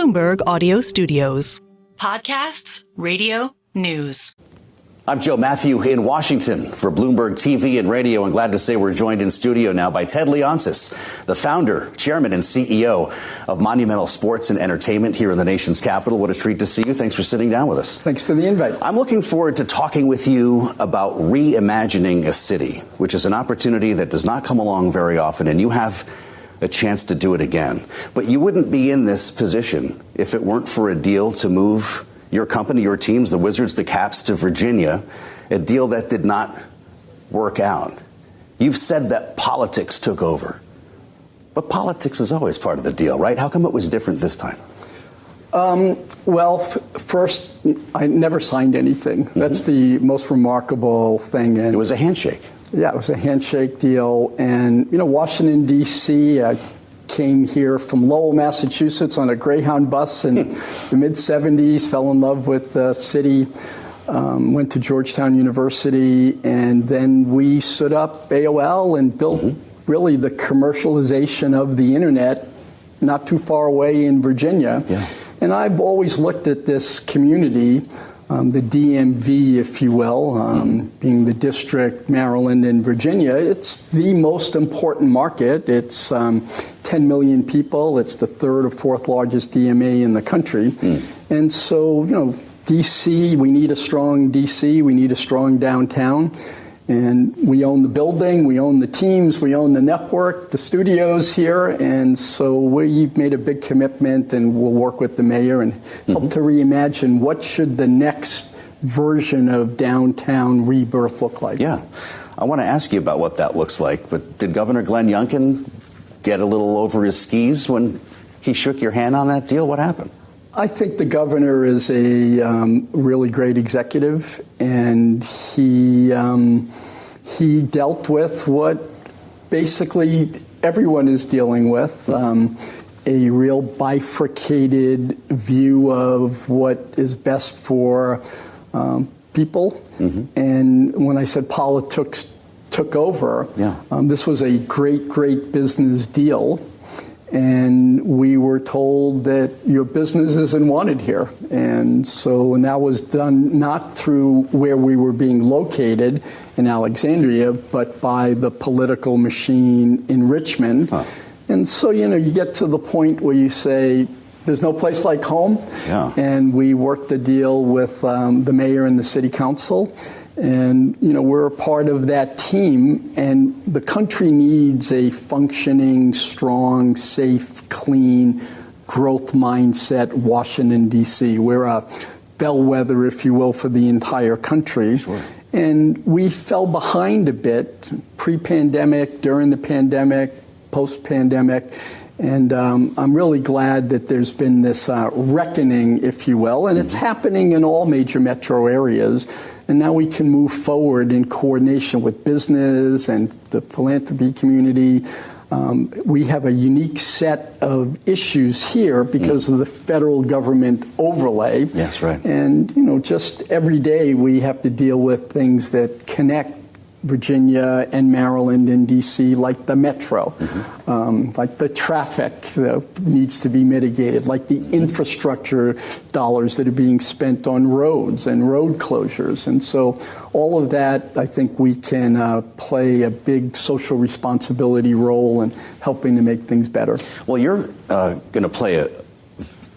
Bloomberg Audio Studios. Podcasts, radio, news. I'm Mathieu in Washington for Bloomberg TV and radio, and glad to say we're joined in studio now by Ted Leonsis, the founder, chairman, and CEO of Monumental Sports and Entertainment here in the nation's capital. What a treat to see you. Thanks for sitting down with us. Thanks for the invite. I'm looking forward to talking with you about reimagining a city, which is an opportunity that does not come along very often, and you have a chance to do it again. But you wouldn't be in this position if it weren't for a deal to move your company, your teams, the Wizards, the Caps, to Virginia, a deal that did not work out. You've said that politics took over. But politics is always part of the deal, right? How come it was different this time? First, I never signed anything. That's the most remarkable thing. And it was a handshake. Yeah, it was a handshake deal. And, Washington, D.C., came here from Lowell, Massachusetts on a Greyhound bus in the mid-'70s, fell in love with the city, went to Georgetown University, and then we stood up AOL and built really the commercialization of the internet not too far away in Virginia. Yeah. And I've always looked at this community, the DMV, if you will, being the district, Maryland, and Virginia. It's the most important market. It's 10 million people. It's the third or fourth largest DMA in the country. And so, D.C., we need a strong D.C., we need a strong downtown. And we own the building, we own the teams, we own the network, the studios here. And so we've made a big commitment, and we'll work with the mayor and help to reimagine what should the next version of downtown rebirth look like. Yeah, I want to ask you about what that looks like. But did Governor Glenn Youngkin get a little over his skis when he shook your hand on that deal? What happened? I think the governor is a really great executive, and he dealt with what basically everyone is dealing with, a real bifurcated view of what is best for people. And when I said politics took over, this was a great business deal. And we were told that your business isn't wanted here. And that was done not through where we were being located in Alexandria, but by the political machine in Richmond. And so, you get to the point where you say, there's no place like home. Yeah. And we worked a deal with the mayor and the city council. And, we're a part of that team, and the country needs a functioning, strong, safe, clean, growth mindset Washington, D.C. We're a bellwether, if you will, for the entire country. Sure. And we fell behind a bit pre-pandemic, during the pandemic, post-pandemic. And I'm really glad that there's been this reckoning, if you will, and it's happening in all major metro areas. And now we can move forward in coordination with business and the philanthropy community. We have a unique set of issues here because of the federal government overlay. Yes, right. And, just every day we have to deal with things that connect Virginia and Maryland and D.C., like the metro, like the traffic that needs to be mitigated, like the infrastructure dollars that are being spent on roads and road closures. And so all of that, I think we can play a big social responsibility role in helping to make things better. Well, you're going to play a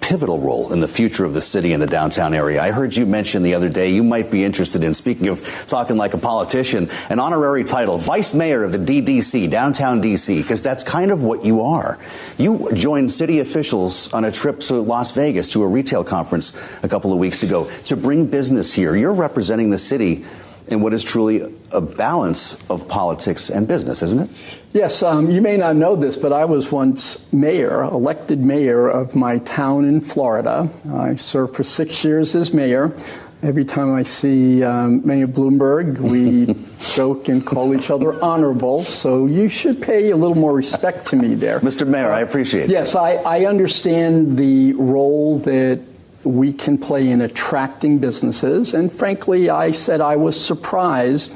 pivotal role in the future of the city and the downtown area. I heard you mention the other day you might be interested in, speaking of talking like a politician, an honorary title, Vice Mayor of the DDC, downtown DC, because that's kind of what you are. You joined city officials on a trip to Las Vegas to a retail conference a couple of weeks ago to bring business here. You're representing the city in what is truly a balance of politics and business, isn't it? Yes, you may not know this, but I was once elected mayor of my town in Florida. I served for 6 years as mayor. Every time I see Mayor Bloomberg, we joke and call each other honorable. So you should pay a little more respect to me there. Mr. Mayor, I appreciate it. Yes, I understand the role that we can play in attracting businesses. And frankly, I said I was surprised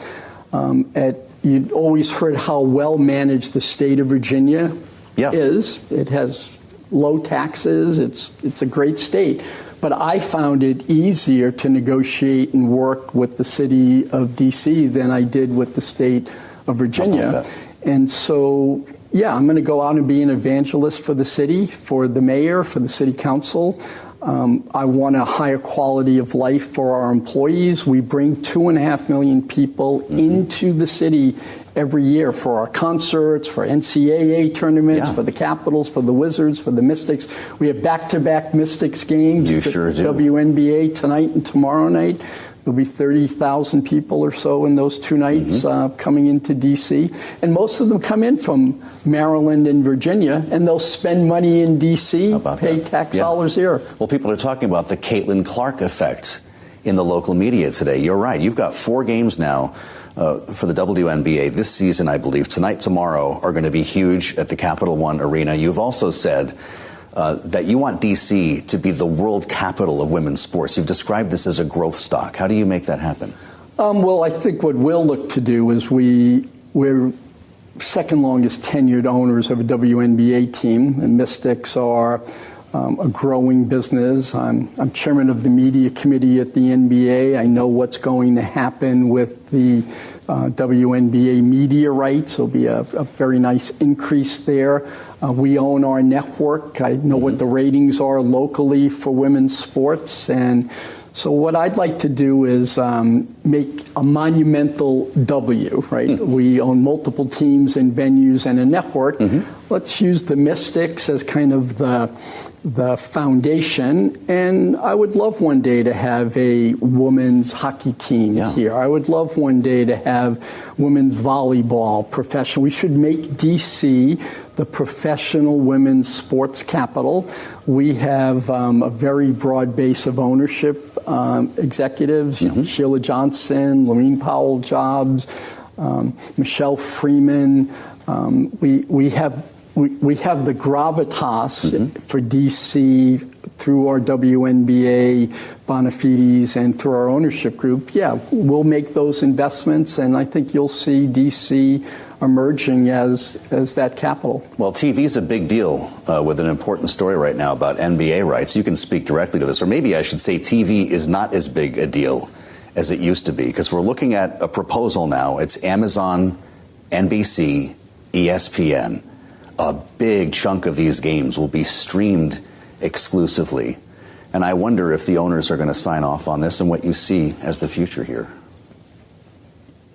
you'd always heard how well managed the state of Virginia is. It has low taxes. It's a great state. But I found it easier to negotiate and work with the city of D.C. than I did with the state of Virginia. And so, yeah, I'm going to go out and be an evangelist for the city, for the mayor, for the city council. I want a higher quality of life for our employees. We bring 2.5 million people into the city every year for our concerts, for NCAA tournaments, for the Capitals, for the Wizards, for the Mystics. We have back-to-back Mystics games. You sure do. WNBA tonight and tomorrow night. There'll be 30,000 people or so in those two nights coming into D.C. And most of them come in from Maryland and Virginia, and they'll spend money in D.C., pay tax dollars here. Well, people are talking about the Caitlin Clark effect in the local media today. You're right. You've got 4 games now for the WNBA this season, I believe. Tonight, tomorrow are going to be huge at the Capital One Arena. You've also said that you want D.C. to be the world capital of women's sports. You've described this as a growth stock. How do you make that happen? Well, I think what we'll look to do is we're second longest tenured owners of a WNBA team. The Mystics are a growing business. I'm chairman of the media committee at the NBA. I know what's going to happen with the WNBA media rights. There'll be a very nice increase there. We own our network. I know what the ratings are locally for women's sports. And so what I'd like to do is make a monumental W, right? We own multiple teams and venues and a network. Let's use the Mystics as kind of the foundation. And I would love one day to have a women's hockey team here. I would love one day to have women's volleyball professional. We should make D.C. the professional women's sports capital. We have a very broad base of ownership executives, Sheila Johnson, Lorene Powell Jobs, Michelle Freeman. We have the gravitas for D.C. through our WNBA, Bonafides, and through our ownership group. Yeah, we'll make those investments, and I think you'll see D.C. emerging as that capital. Well, TV is a big deal with an important story right now about NBA rights. You can speak directly to this, or maybe I should say TV is not as big a deal as it used to be, because we're looking at a proposal now. It's Amazon, NBC, ESPN. A big chunk of these games will be streamed exclusively. And I wonder if the owners are going to sign off on this and what you see as the future here.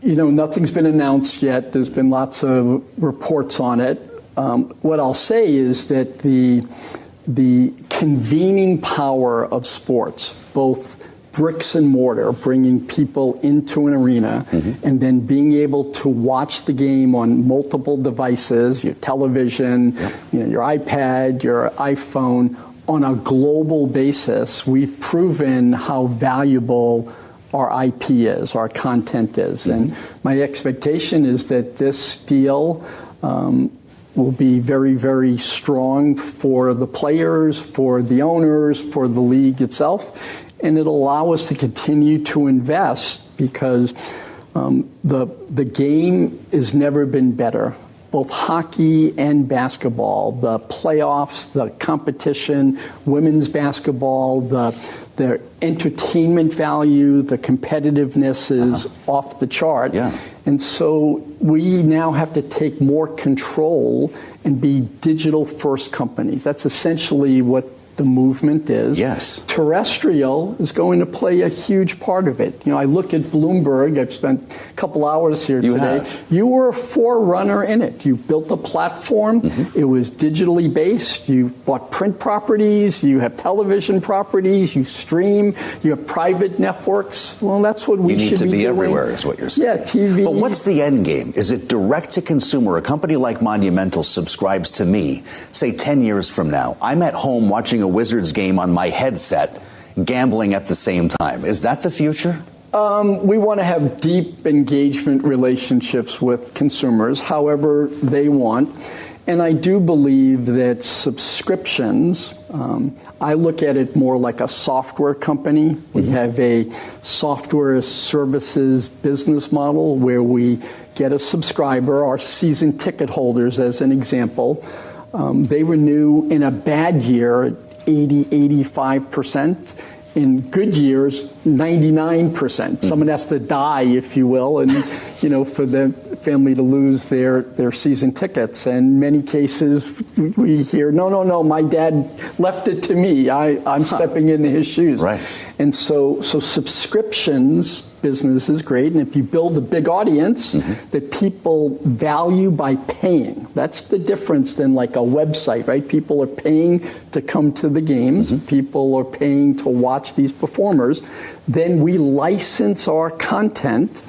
You know, nothing's been announced yet. There's been lots of reports on it. What I'll say is that the convening power of sports, both bricks and mortar, bringing people into an arena, and then being able to watch the game on multiple devices, your television, your iPad, your iPhone, on a global basis. We've proven how valuable our IP is, our content is. And my expectation is that this deal will be very, very strong for the players, for the owners, for the league itself. And it'll allow us to continue to invest because the game has never been better. Both hockey and basketball, the playoffs, the competition, women's basketball, the entertainment value, the competitiveness is off the chart. And so we now have to take more control and be digital-first companies. That's essentially what the movement is. Terrestrial is going to play a huge part of it. You know, I look at Bloomberg. I've spent a couple hours here today. You were a forerunner in it. You built a platform. It was digitally based. You bought print properties. You have television properties. You stream. You have private networks. Well, that's what we should be doing. You need to be everywhere, is what you're saying. Yeah, TV. But what's the end game? Is it direct to consumer? A company like Monumental subscribes to me, say 10 years from now. I'm at home watching a Wizards game on my headset, gambling at the same time. Is that the future? We want to have deep engagement relationships with consumers, however they want. And I do believe that subscriptions, I look at it more like a software company. We have a software services business model where we get a subscriber, our season ticket holders as an example. They renew in a bad year 80, 85%. In good years, 99%. Someone has to die, if you will, and for the family to lose their season tickets. And in many cases, we hear, no, my dad left it to me. I'm stepping into his shoes. Right. And so subscriptions business is great, and if you build a big audience that people value by paying, that's the difference than like a website, right? People are paying to come to the games, people are paying to watch these performers, then we license our content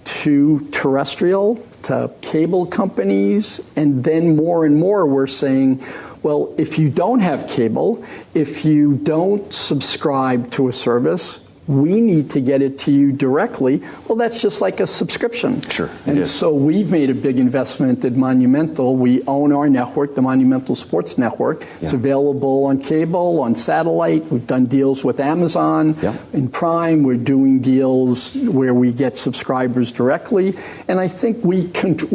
to terrestrial, to cable companies, and then more and more we're saying, well, if you don't have cable, if you don't subscribe to a service, we need to get it to you directly. Well, that's just like a subscription. Sure. And so we've made a big investment at Monumental. We own our network, the Monumental Sports Network. It's available on cable, on satellite. We've done deals with Amazon. In Prime, we're doing deals where we get subscribers directly. And I think we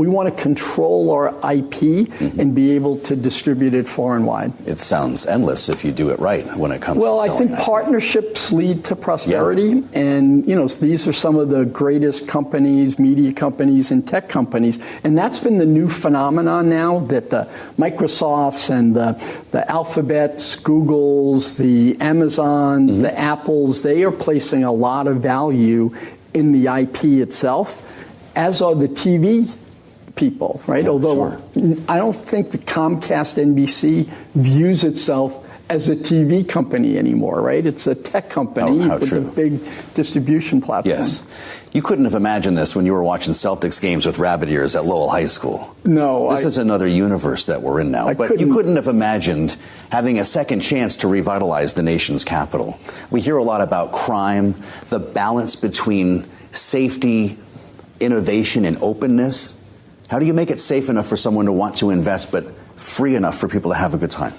want to control our IP and be able to distribute it far and wide. It sounds endless if you do it right when it comes to selling. Well, I think partnerships lead to prosperity. And, these are some of the greatest companies, media companies and tech companies. And that's been the new phenomenon now, that the Microsofts and the Alphabets, Googles, the Amazons, the Apples, they are placing a lot of value in the IP itself, as are the TV people, right? Although I don't think the Comcast NBC views itself as a TV company anymore, right? It's a tech company with a big distribution platform. Yes. You couldn't have imagined this when you were watching Celtics games with rabbit ears at Lowell High School. No. This is another universe that we're in now. You couldn't have imagined having a second chance to revitalize the nation's capital. We hear a lot about crime, the balance between safety, innovation, and openness. How do you make it safe enough for someone to want to invest, but free enough for people to have a good time?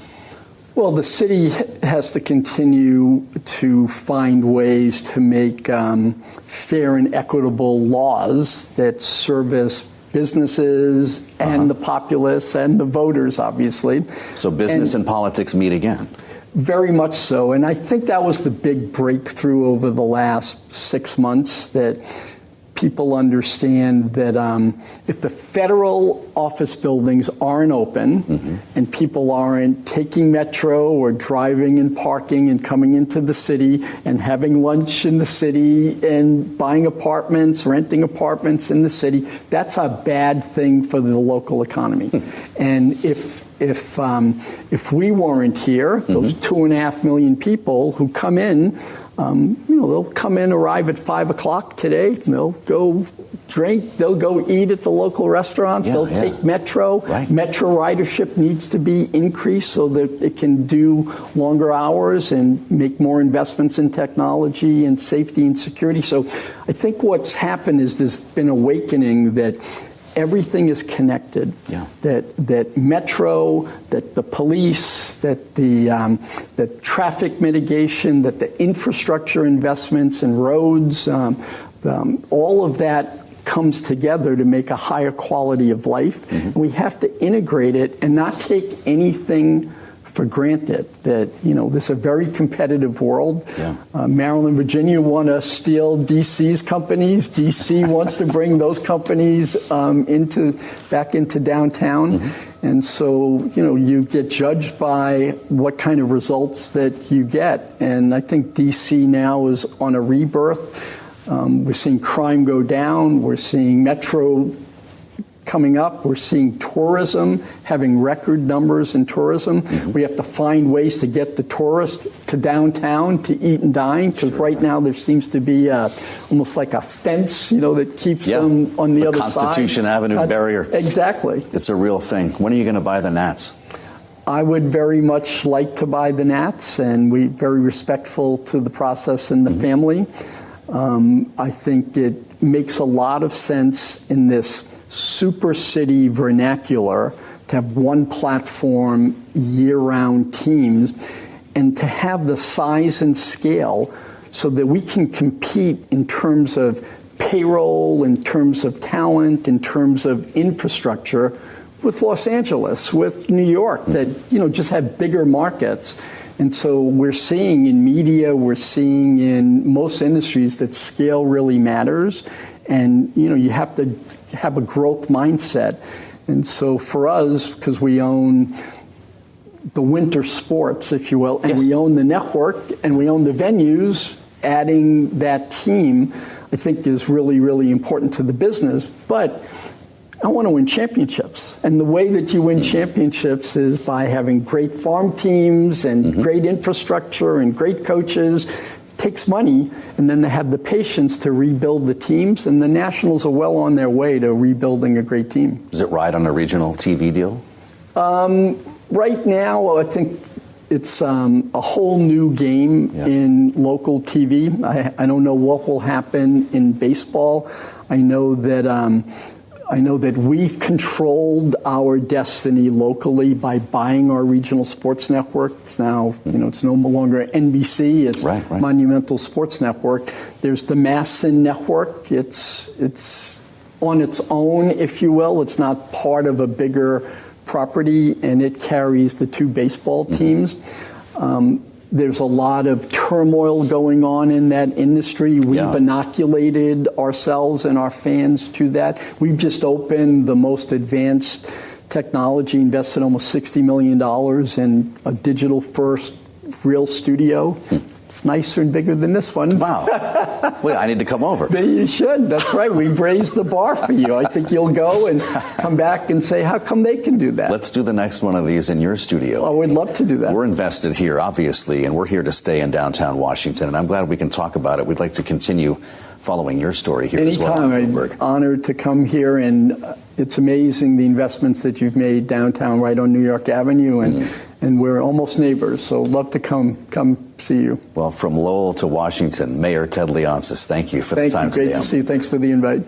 Well, the city has to continue to find ways to make fair and equitable laws that service businesses and the populace and the voters, obviously. So business and politics meet again. Very much so. And I think that was the big breakthrough over the last 6 months, that people understand that if the federal office buildings aren't open and people aren't taking metro or driving and parking and coming into the city and having lunch in the city and buying apartments, renting apartments in the city, that's a bad thing for the local economy. And if we weren't here, those 2.5 million people who come in, they'll come in, arrive at 5 o'clock today. They'll go drink. They'll go eat at the local restaurants. They'll take metro. Metro ridership needs to be increased so that it can do longer hours and make more investments in technology and safety and security. So I think what's happened is there's been awakening that everything is connected. That metro, that the police, that the traffic mitigation, that the infrastructure investments in roads, all of that comes together to make a higher quality of life. And we have to integrate it and not take anything for granted. That, this is a very competitive world. Maryland, Virginia want to steal DC's companies. DC wants to bring those companies back into downtown. And so, you get judged by what kind of results that you get. And I think DC now is on a rebirth. We're seeing crime go down. We're seeing metro coming up. We're seeing tourism having record numbers in tourism. We have to find ways to get the tourist to downtown to eat and dine, because right now there seems to be almost like a fence, that keeps them on the other side. Constitution Avenue barrier. Exactly. It's a real thing. When are you going to buy the Nats? I would very much like to buy the Nats, and we're very respectful to the process and the family. I think it makes a lot of sense in this super city vernacular to have one platform, year-round teams, and to have the size and scale so that we can compete in terms of payroll, in terms of talent, in terms of infrastructure with Los Angeles, with New York, that, just have bigger markets. And so we're seeing in media, we're seeing in most industries that scale really matters. And, you have to have a growth mindset. And so for us, because we own the winter sports, if you will, and yes. we own the network and we own the venues, adding that team, I think, is really, really important to the business. But I want to win championships. And the way that you win championships is by having great farm teams and great infrastructure and great coaches. It takes money, and then they have the patience to rebuild the teams. And the Nationals are well on their way to rebuilding a great team. Does it ride on a regional TV deal? Right now, I think it's a whole new game in local TV. I don't know what will happen in baseball. I know that we've controlled our destiny locally by buying our regional sports networks. Now, it's no longer NBC, it's right. Monumental Sports Network. There's the MASN network. It's on its own, if you will. It's not part of a bigger property, and it carries the two baseball teams. There's a lot of turmoil going on in that industry. We've inoculated ourselves and our fans to that. We've just opened the most advanced technology, invested almost $60 million in a digital-first real studio. It's nicer and bigger than this one. Wow. Well, I need to come over. You should. That's right. We've raised the bar for you. I think you'll go and come back and say, how come they can do that? Let's do the next one of these in your studio. Oh, we'd love to do that. We're invested here, obviously, and we're here to stay in downtown Washington, and I'm glad we can talk about it. We'd like to continue following your story here as well. Anytime. I'm honored to come here, and it's amazing the investments that you've made downtown right on New York Avenue, and we're almost neighbors, so love to come see you. Well, from Lowell to Washington, Mayor Ted Leonsis, thank you for the time today. Great to see you. Thanks for the invite.